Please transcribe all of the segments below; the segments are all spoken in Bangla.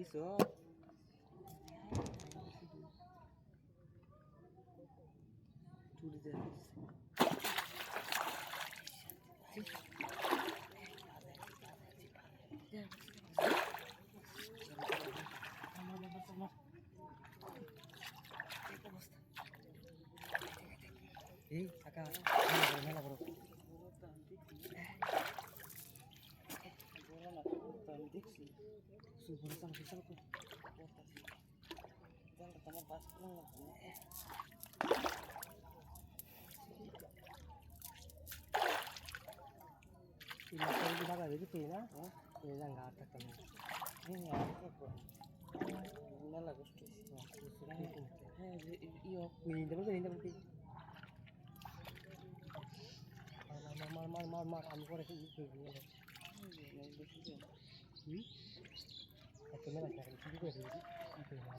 দিছো চুরি দিয়ে এই কাকা মেলা বড় আমি দেখছি সুবরে চাল চাল করতেছি জানটা তোমার বাস করলাম না ini baga gitu na ini jangan ada kamu ini apa kok nala gusto iyo ini dapat mar আমি করে কি aku nela cara ini juga di itu na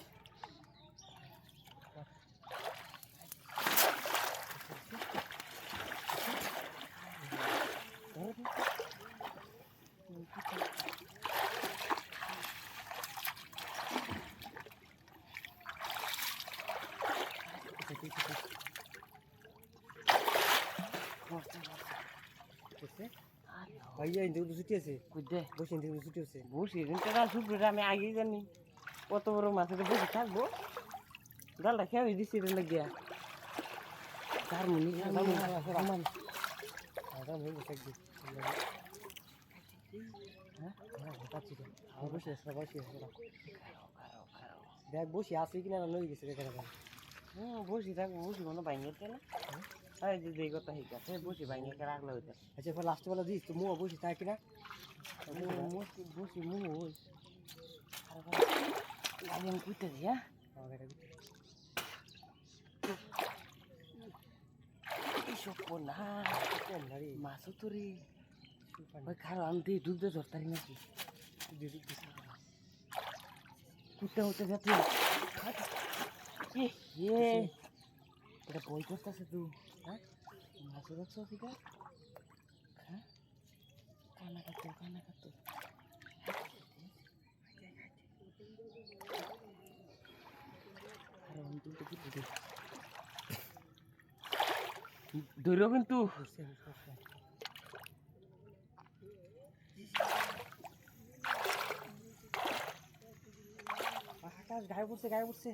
ভাইয়া ইন্দু ছুটি আছে কুদে বসে ইন্দু ছুটি আছে বসে ইন্দুটা ছুটি আমি আগে জানি কত বড় মাছটা বসে থাকবো ডালটা খেয়ে দিছি রে লাগিয়া তার মুনি আমার আদা হয়ে গেছে একদম হ্যাঁ হঠাৎ ছিল আর বসে বসে দেখ বসে আসি কিনা নই গেছে রে কেন বসে থাকবো বসে কোনো বাইঙ্গেতে না এই যে যেই কথা ঠিক আছে বসে বাইঙ্গে রাখলে হইতো আচ্ছা এবার লাস্ট বেলা দিস তো মুও বসে থাকি কিনা বসে মুও ওই আমি কুইতে দি হ্যাঁ এইসব না মাছও তো রে ওই খারো আমি দিয়ে ডুব দিয়ে ধরতারি নাকি কুইতে হতে যাচ্ছি এটা বই করতেছে তুই হ্যাঁ মাছ রাখছো ঠিক আছে হ্যাঁ কানা কাটো ধরো কিন্তু গায়ে পড়ছে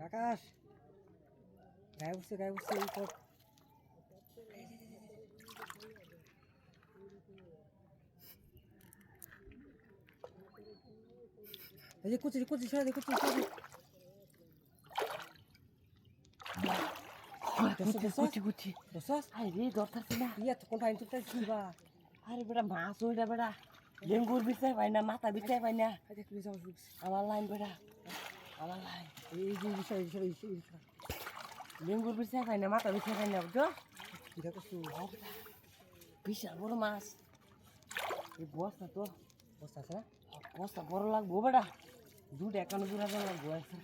আকাশ গায়ে উঠছে এই পর এই যে কুচি সরে দে কুচি আরে দরকার না ইয়া তো কোনটা আনতে চাইছিবা আরে বেটা মাছ ওইটা বেটা লেঙ্গুর বিছাই পাই না মাথা বিছাই পাই না আমার লাইন বেটা আমার লাইন এই যে বিষয় লেঙ্গুর বিছাই পাই না মাথা বিছাই পাই না বুঝছো এটা তো বিশাল বড় মাছ এই বস্তা তো বস্তা আছে না বস্তা বড় লাগবো বেটা দুধ একান্ন জোড়া লাগবো একশো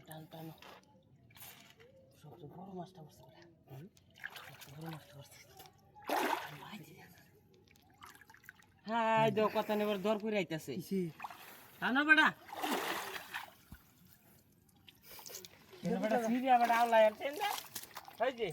কাম টানো সবচেয়ে বড় মাছটা বসছে বেটা বড় মাছটা বসছে হ্যাঁ দো কথা নেবার দর করে আইতাছে টানো বেটা বেটা সিরিয়া বেটা আল্লাহ এই যে